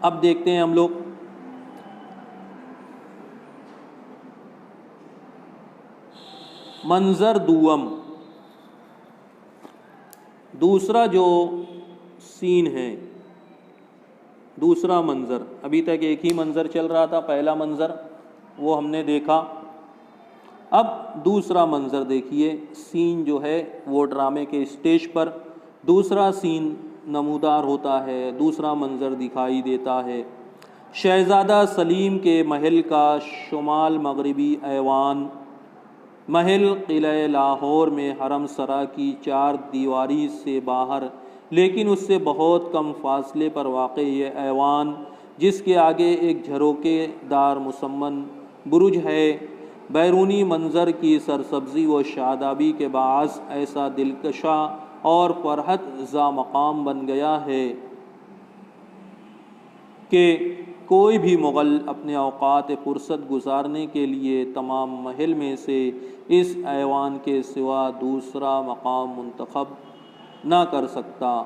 اب دیکھتے ہیں ہم لوگ منظر دوم، دوسرا جو سین ہے، دوسرا منظر. ابھی تک ایک ہی منظر چل رہا تھا، پہلا منظر وہ ہم نے دیکھا. اب دوسرا منظر دیکھیے. سین جو ہے وہ ڈرامے کے اسٹیج پر دوسرا سین نمودار ہوتا ہے، دوسرا منظر دکھائی دیتا ہے. شہزادہ سلیم کے محل کا شمال مغربی ایوان. محل قلعہ لاہور میں حرم سرا کی چار دیواری سے باہر لیکن اس سے بہت کم فاصلے پر واقع یہ ایوان، جس کے آگے ایک جھروکے دار مسمن برج ہے، بیرونی منظر کی سرسبزی و شادابی کے باعث ایسا دلکشا اور فرحت زا مقام بن گیا ہے کہ کوئی بھی مغل اپنے اوقات فرصت گزارنے کے لیے تمام محل میں سے اس ایوان کے سوا دوسرا مقام منتخب نہ کر سکتا.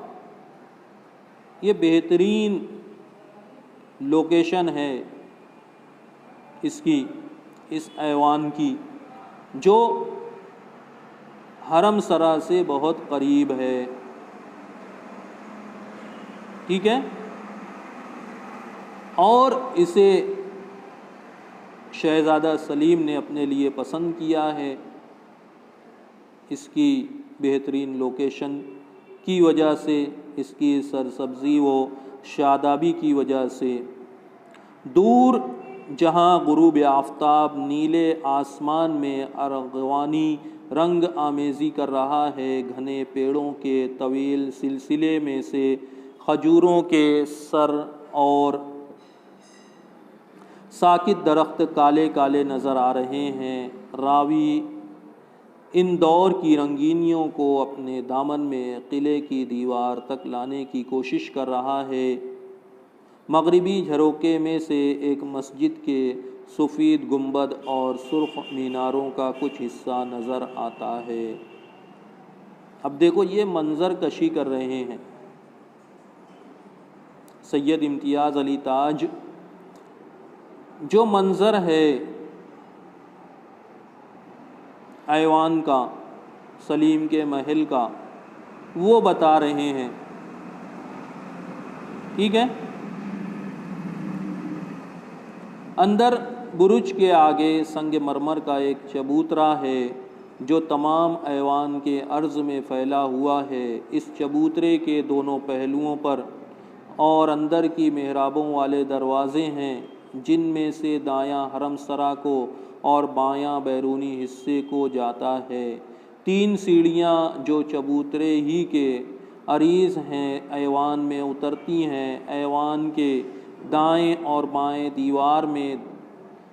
یہ بہترین لوکیشن ہے اس کی، اس ایوان کی، جو حرم سرا سے بہت قریب ہے. ٹھیک ہے، اور اسے شہزادہ سلیم نے اپنے لیے پسند کیا ہے. اس کی بہترین لوکیشن کی وجہ سے، اس کی سرسبزی و شادابی کی وجہ سے. دور جہاں غروب آفتاب نیلے آسمان میں ارغوانی رنگ آمیزی کر رہا ہے، گھنے پیڑوں کے طویل سلسلے میں سے کھجوروں کے سر اور ساکت درخت کالے کالے نظر آ رہے ہیں. راوی ان دور کی رنگینیوں کو اپنے دامن میں قلعے کی دیوار تک لانے کی کوشش کر رہا ہے. مغربی جھروکے میں سے ایک مسجد کے سفید گنبد اور سرخ میناروں کا کچھ حصہ نظر آتا ہے. اب دیکھو یہ منظر کشی کر رہے ہیں سید امتیاز علی تاج. جو منظر ہے ایوان کا، سلیم کے محل کا، وہ بتا رہے ہیں. ٹھیک ہے، اندر برج کے آگے سنگ مرمر کا ایک چبوترا ہے جو تمام ایوان کے عرض میں پھیلا ہوا ہے. اس چبوترے کے دونوں پہلوؤں پر اور اندر کی محرابوں والے دروازے ہیں، جن میں سے دایاں حرم سرا کو اور بایاں بیرونی حصے کو جاتا ہے. 3 سیڑھیاں جو چبوترے ہی کے عریض ہیں ایوان میں اترتی ہیں. ایوان کے دائیں اور بائیں دیوار میں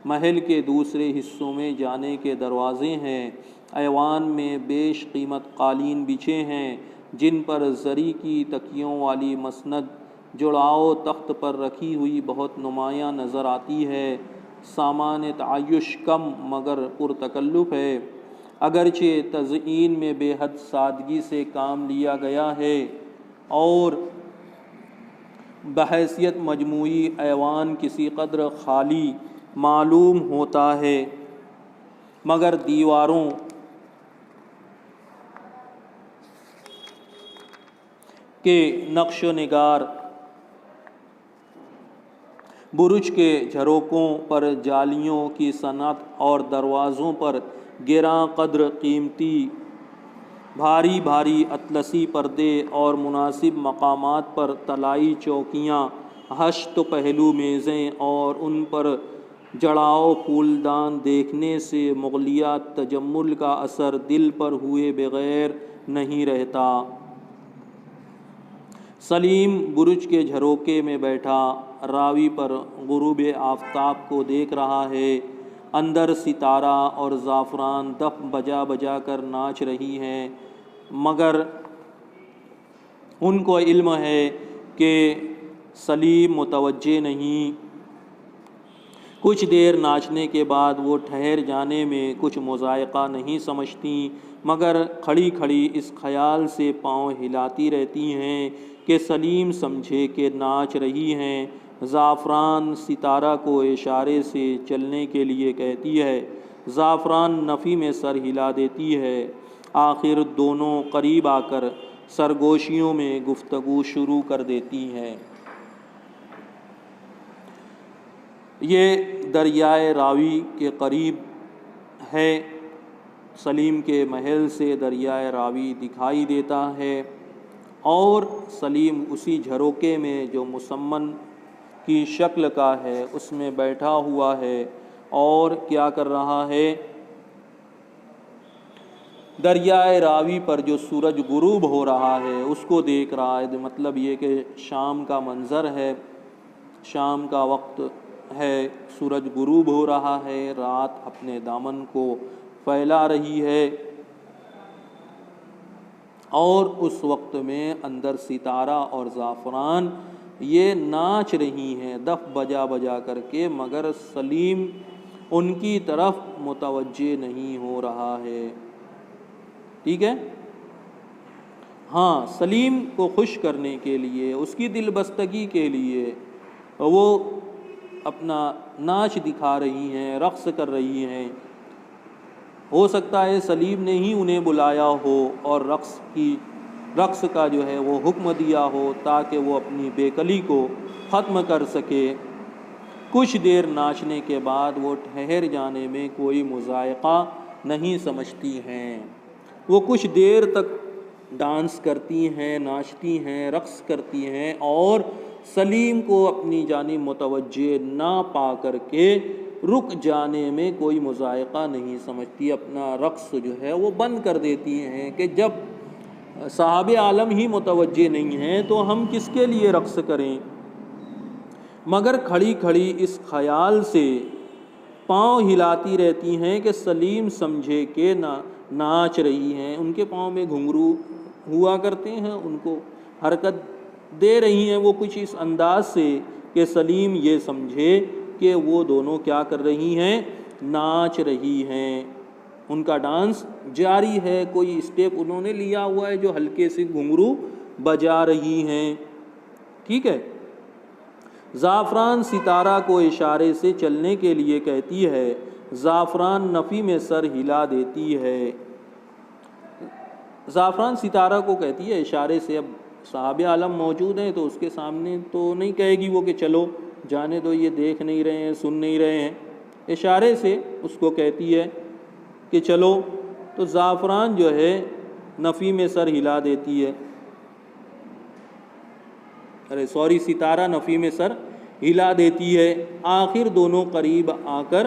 محل کے دوسرے حصوں میں جانے کے دروازے ہیں. ایوان میں بیش قیمت قالین بچھے ہیں جن پر زری کی تکیوں والی مسند جڑاؤ تخت پر رکھی ہوئی بہت نمایاں نظر آتی ہے. سامان تعیش کم مگر پرتکلف ہے، اگرچہ تزئین میں بے حد سادگی سے کام لیا گیا ہے اور بحیثیت مجموعی ایوان کسی قدر خالی معلوم ہوتا ہے، مگر دیواروں کے نقش و نگار، برج کے جھروکوں پر جالیوں کی صنعت اور دروازوں پر گراں قدر قیمتی بھاری بھاری اطلسی پردے اور مناسب مقامات پر طلائی چوکیاں، ہشت پہلو میزیں اور ان پر جڑاؤ پھولدان دیکھنے سے مغلیہ تجمل کا اثر دل پر ہوئے بغیر نہیں رہتا. سلیم برج کے جھروکے میں بیٹھا راوی پر غروب آفتاب کو دیکھ رہا ہے. اندر ستارہ اور زعفران دف بجا بجا کر ناچ رہی ہیں، مگر ان کو علم ہے کہ سلیم متوجہ نہیں. کچھ دیر ناچنے کے بعد وہ ٹھہر جانے میں کچھ مضائقہ نہیں سمجھتی، مگر کھڑی کھڑی اس خیال سے پاؤں ہلاتی رہتی ہیں کہ سلیم سمجھے کہ ناچ رہی ہیں زعفران ستارہ کو اشارے سے چلنے کے لیے کہتی ہے، زعفران نفی میں سر ہلا دیتی ہے۔ آخر دونوں قریب آ کر سرگوشیوں میں گفتگو شروع کر دیتی ہیں۔ یہ دریائے راوی کے قریب ہے، سلیم کے محل سے دریائے راوی دکھائی دیتا ہے اور سلیم اسی جھروکے میں جو مسمن کی شکل کا ہے اس میں بیٹھا ہوا ہے اور کیا کر رہا ہے؟ دریائے راوی پر جو سورج غروب ہو رہا ہے اس کو دیکھ رہا ہے۔ مطلب یہ کہ شام کا منظر ہے، شام کا وقت ہے، سورج غروب ہو رہا ہے، رات اپنے دامن کو پھیلا رہی ہے اور اس وقت میں اندر ستارہ اور زعفران یہ ناچ رہی ہیں دف بجا بجا کر کے، مگر سلیم ان کی طرف متوجہ نہیں ہو رہا ہے۔ ٹھیک ہے؟ ہاں، سلیم کو خوش کرنے کے لیے، اس کی دل بستگی کے لیے وہ اپنا ناچ دکھا رہی ہیں، رقص کر رہی ہیں۔ ہو سکتا ہے سلیم نے ہی انہیں بلایا ہو اور رقص کا جو ہے وہ حکم دیا ہو تاکہ وہ اپنی بے قلی کو ختم کر سکے۔ کچھ دیر ناچنے کے بعد وہ ٹھہر جانے میں کوئی مذائقہ نہیں سمجھتی ہیں۔ وہ کچھ دیر تک ڈانس کرتی ہیں، ناچتی ہیں، رقص کرتی ہیں اور سلیم کو اپنی جانب متوجہ نہ پا کر کے رک جانے میں کوئی مذائقہ نہیں سمجھتی، اپنا رقص جو ہے وہ بند کر دیتی ہیں کہ جب صاحب عالم ہی متوجہ نہیں ہیں تو ہم کس کے لیے رقص کریں۔ مگر کھڑی کھڑی اس خیال سے پاؤں ہلاتی رہتی ہیں کہ سلیم سمجھے کہ ناچ رہی ہیں، ان کے پاؤں میں گھنگرو ہوا کرتے ہیں، ان کو حرکت دے رہی ہیں وہ کچھ اس انداز سے کہ سلیم یہ سمجھے کہ وہ دونوں کیا کر رہی ہیں؟ ناچ رہی ہیں، ان کا ڈانس جاری ہے، کوئی اسٹیپ انہوں نے لیا ہوا ہے جو ہلکے سے گھنگرو بجا رہی ہیں۔ ٹھیک ہے؟ زعفران ستارہ کو اشارے سے چلنے کے لیے کہتی ہے، زعفران نفی میں سر ہلا دیتی ہے۔ زعفران ستارہ کو کہتی ہے اشارے سے، اب صاحب عالم موجود ہیں تو اس کے سامنے تو نہیں کہے گی وہ کہ چلو جانے دو، یہ دیکھ نہیں رہے ہیں، سن نہیں رہے ہیں، اشارے سے اس کو کہتی ہے کہ چلو، تو زعفران جو ہے نفی میں سر ہلا دیتی ہے، ستارہ نفی میں سر ہلا دیتی ہے۔ آخر دونوں قریب آ کر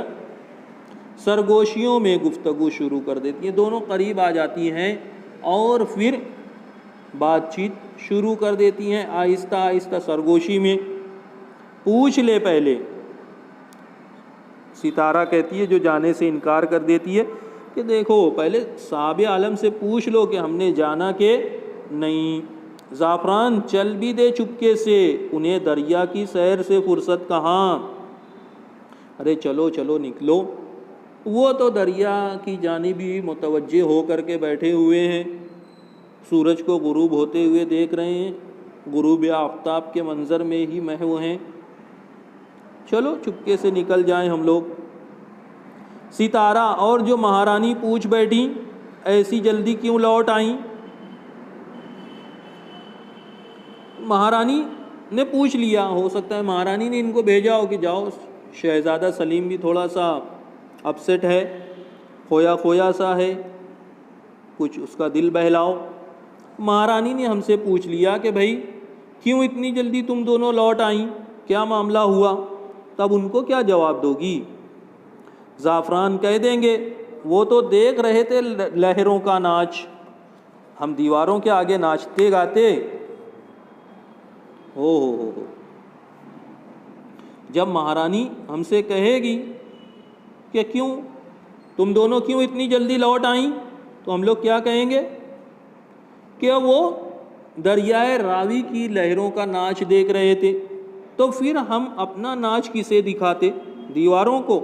سرگوشیوں میں گفتگو شروع کر دیتی ہیں، دونوں قریب آ جاتی ہیں اور پھر بات چیت شروع کر دیتی ہیں آہستہ آہستہ سرگوشی میں۔ پوچھ لے پہلے، ستارہ کہتی ہے جو جانے سے انکار کر دیتی ہے کہ دیکھو پہلے صاحب عالم سے پوچھ لو کہ ہم نے جانا کہ نہیں۔ زعفران چل بھی دے چپکے سے، انہیں دریا کی سیر سے فرصت کہاں، ارے چلو چلو نکلو، وہ تو دریا کی جانب ہی متوجہ ہو کر کے بیٹھے ہوئے ہیں، سورج کو غروب ہوتے ہوئے دیکھ رہے ہیں، غروب آفتاب کے منظر میں ہی محو ہیں، چلو چپکے سے نکل جائیں ہم لوگ۔ ستارہ اور جو مہارانی پوچھ بیٹھی، ایسی جلدی کیوں لوٹ آئیں؟ مہارانی نے پوچھ لیا، ہو سکتا ہے مہارانی نے ان کو بھیجا ہو کہ جاؤ، شہزادہ سلیم بھی تھوڑا سا اپسیٹ ہے، کھویا کھویا سا ہے، کچھ اس کا دل بہلاؤ۔ مہارانی نے ہم سے پوچھ لیا کہ بھائی کیوں اتنی جلدی تم دونوں لوٹ آئیں، کیا معاملہ ہوا؟ تب ان کو کیا جواب دو گی؟ زعفران کہہ دیں گے وہ تو دیکھ رہے تھے لہروں کا ناچ، ہم دیواروں کے آگے ناچتے گاتے۔ ہو جب مہارانی ہم سے کہے گی کہ کیوں تم دونوں کیوں اتنی جلدی لوٹ آئیں، تو ہم لوگ کیا کہیں گے کہ وہ دریائے راوی کی لہروں کا ناچ دیکھ رہے تھے، تو پھر ہم اپنا ناچ کسے دکھاتے؟ دیواروں کو؟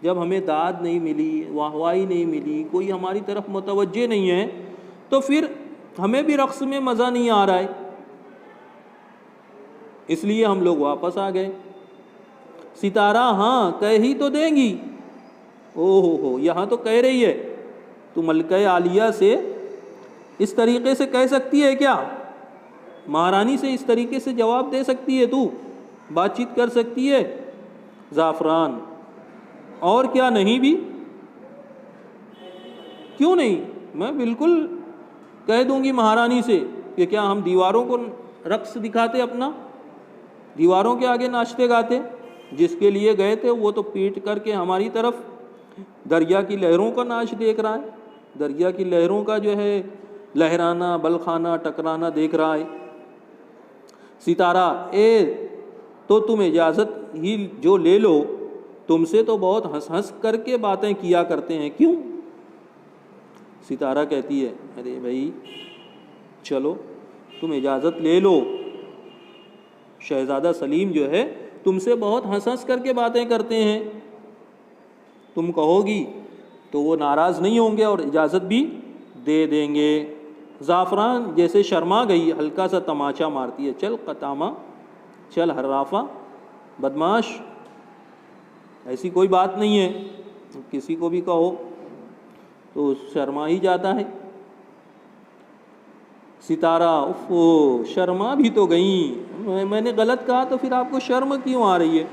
جب ہمیں داد نہیں ملی، واہوائی نہیں ملی، کوئی ہماری طرف متوجہ نہیں ہے، تو پھر ہمیں بھی رقص میں مزہ نہیں آ رہا ہے۔ اس لیے ہم لوگ واپس آ گئے۔ ستارہ ہاں کہہ ہی تو دیں گی، او ہو یہاں تو کہہ رہی ہے، تو ملکہ عالیہ سے اس طریقے سے کہہ سکتی ہے کیا؟ مہارانی سے اس طریقے سے جواب دے سکتی ہے، تو بات چیت کر سکتی ہے؟ زعفران اور کیا نہیں بھی؟ کیوں نہیں، میں بالکل کہہ دوں گی مہارانی سے کہ کیا ہم دیواروں کو رقص دکھاتے، اپنا دیواروں کے آگے ناچتے گاتے؟ جس کے لیے گئے تھے وہ تو پیٹ کر کے ہماری طرف دریا کی لہروں کا ناچ دیکھ رہا ہے، دریا کی لہروں کا جو ہے لہرانا، بلخانا، ٹکرانا دیکھ رہا ہے۔ ستارہ تو تم اجازت ہی جو لے لو، تم سے تو بہت ہنس ہنس کر کے باتیں کیا کرتے ہیں، کیوں؟ ستارہ کہتی ہے ارے بھائی چلو تم اجازت لے لو، شہزادہ سلیم جو ہے تم سے بہت ہنس ہنس کر کے باتیں کرتے ہیں، تم کہو گی تو وہ ناراض نہیں ہوں گے اور اجازت بھی دے دیں گے۔ زعفران جیسے شرما گئی، ہلکا سا تماچا مارتی ہے، چل قطامہ، چل حرافہ، بدماش، ایسی کوئی بات نہیں ہے، کسی کو بھی کہو تو شرما ہی جاتا ہے۔ ستارہ شرما بھی تو گئیں، میں نے غلط کہا تو پھر آپ کو شرم کیوں آ رہی ہے؟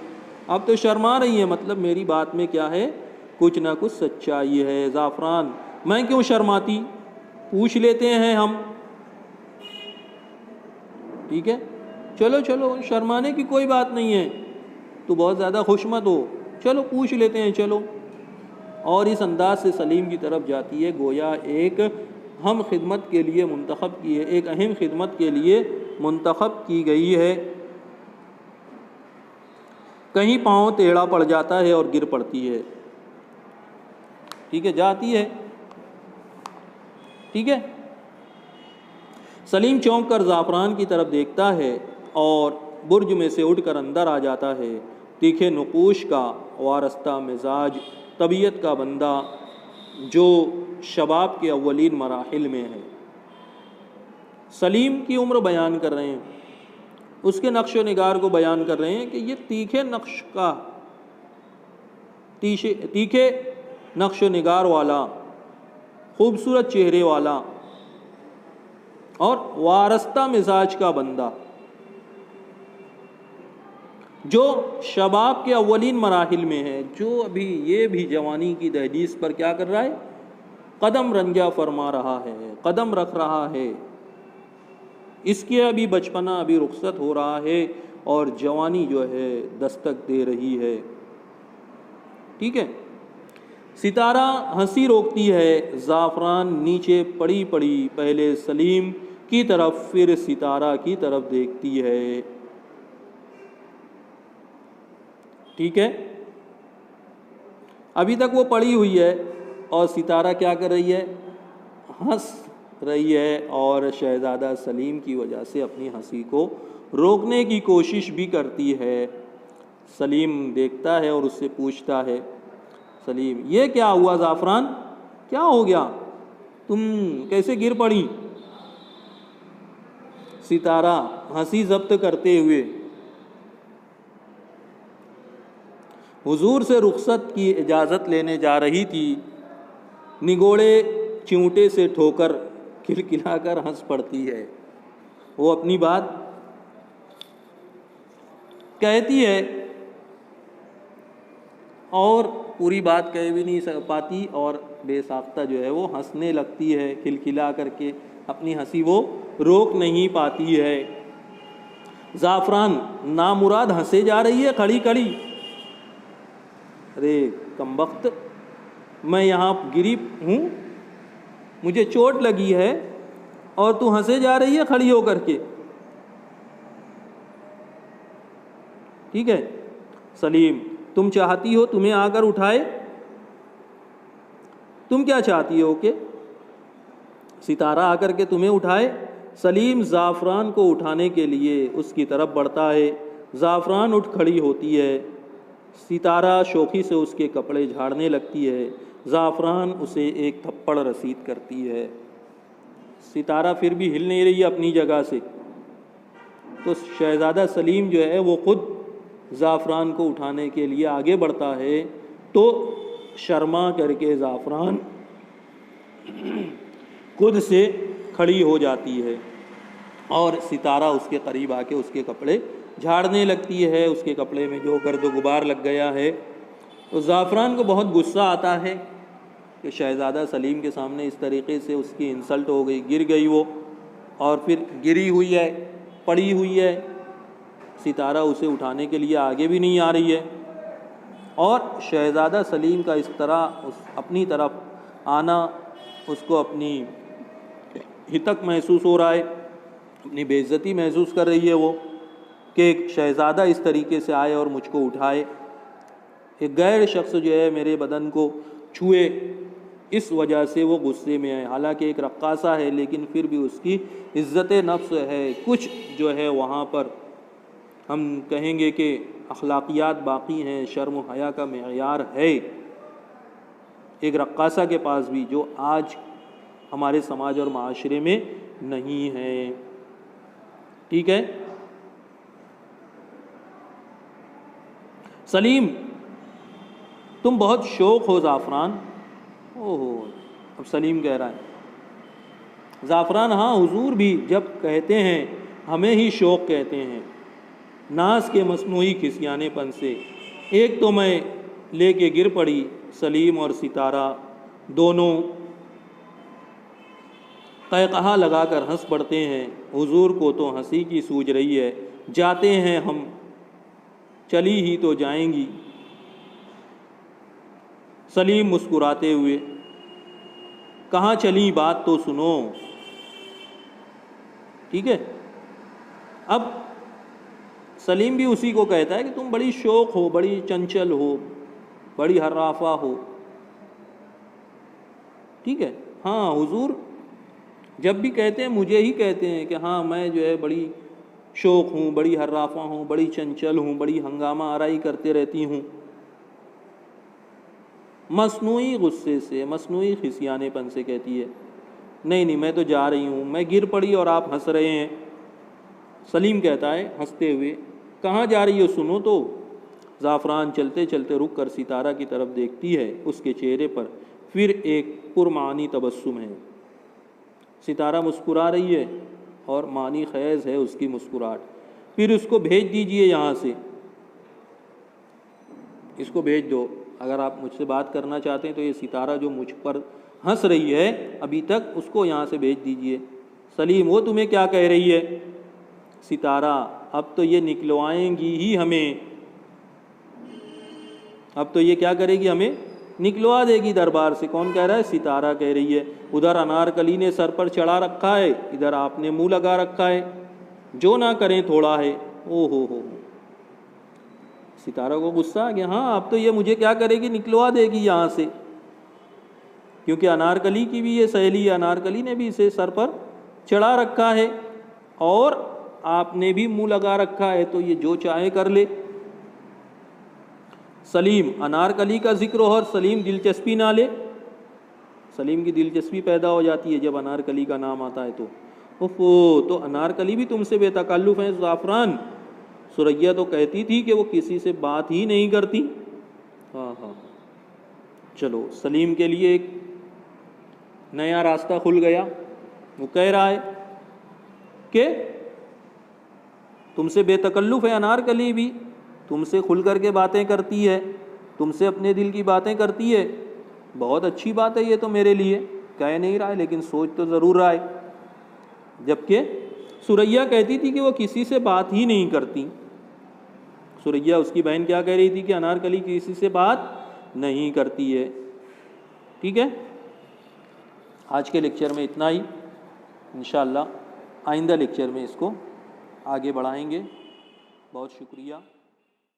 آپ تو شرما رہی ہیں، مطلب میری بات میں کیا ہے، کچھ نہ کچھ سچائی ہے۔ زعفران میں کیوں شرماتی، پوچھ لیتے ہیں ہم، ٹھیک ہے چلو چلو شرمانے کی کوئی بات نہیں ہے، تو بہت زیادہ خوش مت ہو، چلو پوچھ لیتے ہیں چلو۔ اور اس انداز سے سلیم کی طرف جاتی ہے، گویا ایک ہم خدمت کے لیے منتخب کی ہے، ایک اہم خدمت کے لیے منتخب کی گئی ہے۔ کہیں پاؤں ٹیڑھا پڑ جاتا ہے اور گر پڑتی ہے، ٹھیک ہے جاتی ہے، ٹھیک ہے۔ سلیم چونک کر زعفران کی طرف دیکھتا ہے اور برج میں سے اٹھ کر اندر آ جاتا ہے۔ تیکھے نقوش کا وارستہ مزاج، طبیعت کا بندہ، جو شباب کے اولین مراحل میں ہے۔ سلیم کی عمر بیان کر رہے ہیں، اس کے نقش و نگار کو بیان کر رہے ہیں کہ یہ تیکھے نقش و نگار والا، خوبصورت چہرے والا اور وارستہ مزاج کا بندہ، جو شباب کے اولین مراحل میں ہے، جو ابھی یہ بھی جوانی کی دہلیز پر کیا کر رہا ہے، قدم رنجا فرما رہا ہے، قدم رکھ رہا ہے، اس کے ابھی بچپنا ابھی رخصت ہو رہا ہے اور جوانی جو ہے دستک دے رہی ہے، ٹھیک ہے۔ ستارہ ہنسی روکتی ہے، زعفران نیچے پڑی پڑی پہلے سلیم کی طرف پھر ستارہ کی طرف دیکھتی ہے، ٹھیک ہے۔ ابھی تک وہ پڑی ہوئی ہے اور ستارہ کیا کر رہی ہے، ہنس رہی ہے، اور شہزادہ سلیم کی وجہ سے اپنی ہنسی کو روکنے کی کوشش بھی کرتی ہے۔ سلیم دیکھتا ہے اور اس سے پوچھتا ہے، سلیم یہ کیا ہوا زعفران، کیا ہو گیا، تم کیسے گر پڑی؟ ستارہ ہنسی ضبط کرتے ہوئے، حضور سے رخصت کی اجازت لینے جا رہی تھی، نگوڑے چونٹے سے ٹھوکر کھلکھلا کر ہنس پڑتی ہے۔ وہ اپنی بات کہتی ہے اور پوری بات کہہ بھی نہیں پاتی، اور بے ساختہ جو ہے وہ ہنسنے لگتی ہے، کھلکھلا کر کے اپنی ہنسی وہ روک نہیں پاتی ہے۔ زعفران نامراد ہنسے جا رہی ہے کھڑی کھڑی، ارے کمبخت، میں یہاں گری ہوں، مجھے چوٹ لگی ہے اور تو ہنسے جا رہی ہے کھڑی ہو کر کے، ٹھیک ہے۔ سلیم تم چاہتی ہو تمہیں آ کر اٹھائے، تم کیا چاہتی ہو کہ ستارہ آ کر کے تمہیں اٹھائے؟ سلیم زعفران کو اٹھانے کے لیے اس کی طرف بڑھتا ہے، زعفران اٹھ کھڑی ہوتی ہے، ستارہ شوخی سے اس کے کپڑے جھاڑنے لگتی ہے، زعفران اسے ایک تھپڑ رسید کرتی ہے۔ ستارہ پھر بھی ہل نہیں رہی اپنی جگہ سے، تو شہزادہ سلیم جو ہے وہ خود زعفران کو اٹھانے کے لیے آگے بڑھتا ہے، تو شرما کر کے زعفران خود سے کھڑی ہو جاتی ہے اور ستارہ اس کے قریب آ کے اس کے کپڑے جھاڑنے لگتی ہے، اس کے کپڑے میں جو گرد و غبار لگ گیا ہے۔ تو زعفران کو بہت غصہ آتا ہے کہ شہزادہ سلیم کے سامنے اس طریقے سے اس کی انسلٹ ہو گئی، گر گئی وہ، اور پھر گری ہوئی ہے، پڑی ہوئی ہے، ستارہ اسے اٹھانے کے لیے آگے بھی نہیں آ رہی ہے، اور شہزادہ سلیم کا اس طرح اپنی طرف آنا اس کو اپنی ہتک محسوس ہو رہا ہے، اپنی بے عزتی محسوس کر رہی ہے وہ، کہ ایک شہزادہ اس طریقے سے آئے اور مجھ کو اٹھائے، ایک غیر شخص جو ہے میرے بدن کو چھوئے، اس وجہ سے وہ غصے میں ہے۔ حالانکہ ایک رقاصہ ہے لیکن پھر بھی اس کی عزت نفس ہے، کچھ جو ہے وہاں پر ہم کہیں گے کہ اخلاقیات باقی ہیں، شرم و حیا کا معیار ہے ایک رقاصہ کے پاس بھی، جو آج ہمارے سماج اور معاشرے میں نہیں ہے۔ ٹھیک ہے، سلیم تم بہت شوق ہو زعفران۔ اوہو، اب سلیم کہہ رہا ہے زعفران ہاں حضور بھی جب کہتے ہیں ہمیں ہی شوق کہتے ہیں، ناز کے مصنوعی کھسیانے پن سے۔ ایک تو میں لے کے گر پڑی، سلیم اور ستارہ دونوں قہقہا لگا کر ہنس پڑتے ہیں۔ حضور کو تو ہنسی کی سوجھ رہی ہے، جاتے ہیں ہم، چلی ہی تو جائیں گی۔ سلیم مسکراتے ہوئے، کہاں چلی بات تو سنو۔ ٹھیک ہے، اب سلیم بھی اسی کو کہتا ہے کہ تم بڑی شوق ہو، بڑی چنچل ہو، بڑی حرافہ ہو۔ ٹھیک ہے، ہاں حضور جب بھی کہتے ہیں مجھے ہی کہتے ہیں کہ ہاں میں جو ہے بڑی شوق ہوں، بڑی حرافہ ہوں، بڑی چنچل ہوں، بڑی ہنگامہ آرائی کرتے رہتی ہوں۔ مصنوعی غصے سے، مصنوعی خسیانے پن سے کہتی ہے، نہیں نہیں میں تو جا رہی ہوں، میں گر پڑی اور آپ ہنس رہے ہیں۔ سلیم کہتا ہے ہنستے ہوئے، کہاں جا رہی ہو سنو تو۔ زعفران چلتے چلتے رک کر ستارہ کی طرف دیکھتی ہے، اس کے چہرے پر پھر ایک پرمعنی تبسم ہے۔ ستارہ مسکرا رہی ہے اور معنی خیز ہے اس کی مسکراہٹ۔ پھر اس کو بھیج دیجئے یہاں سے، اس کو بھیج دو، اگر آپ مجھ سے بات کرنا چاہتے ہیں تو یہ ستارہ جو مجھ پر ہنس رہی ہے ابھی تک، اس کو یہاں سے بھیج دیجئے۔ سلیم وہ تمہیں کیا کہہ رہی ہے؟ ستارہ اب تو یہ نکلوائیں گی ہی ہمیں، اب تو یہ کیا کرے گی، ہمیں نکلوا دے گی دربار سے۔ کون کہہ رہا ہے؟ ستارہ کہہ رہی ہے۔ ادھر انارکلی نے سر پر چڑھا رکھا ہے، ادھر آپ نے منہ لگا رکھا ہے، جو نہ کریں تھوڑا ہے۔ او ہو، ستارہ کو غصہ آ گیا، ہاں اب تو یہ مجھے کیا کرے گی، نکلوا دے گی یہاں سے، کیونکہ انارکلی کی بھی یہ سہیلی ہے، انارکلی نے بھی اسے سر پر چڑھا رکھا ہے اور آپ نے بھی منہ لگا رکھا ہے، تو یہ جو چاہے کر لے۔ سلیم انارکلی کا ذکر ہو اور سلیم دلچسپی نہ لے، سلیم کی دلچسپی پیدا ہو جاتی ہے جب انارکلی کا نام آتا ہے تو تو انارکلی بھی تم سے بے تکلف ہے زعفران؟ ثریا تو کہتی تھی کہ وہ کسی سے بات ہی نہیں کرتی۔ ہاں ہاں، چلو سلیم کے لیے ایک نیا راستہ کھل گیا۔ وہ کہہ رہا ہے کہ تم سے بے تکلف ہے انارکلی بھی، تم سے کھل کر کے باتیں کرتی ہے، تم سے اپنے دل کی باتیں کرتی ہے، بہت اچھی بات ہے یہ تو میرے لیے۔ کہہ نہیں رہا ہے لیکن سوچ تو ضرور رہا ہے، جبکہ ثریا کہتی تھی کہ وہ کسی سے بات ہی نہیں کرتی۔ ثریا اس کی بہن کیا کہہ رہی تھی کہ انارکلی کسی سے بات نہیں کرتی ہے۔ ٹھیک ہے، آج کے لیکچر میں اتنا ہی، انشاءاللہ آئندہ لیکچر میں اس کو آگے بڑھائیں گے۔ بہت شکریہ۔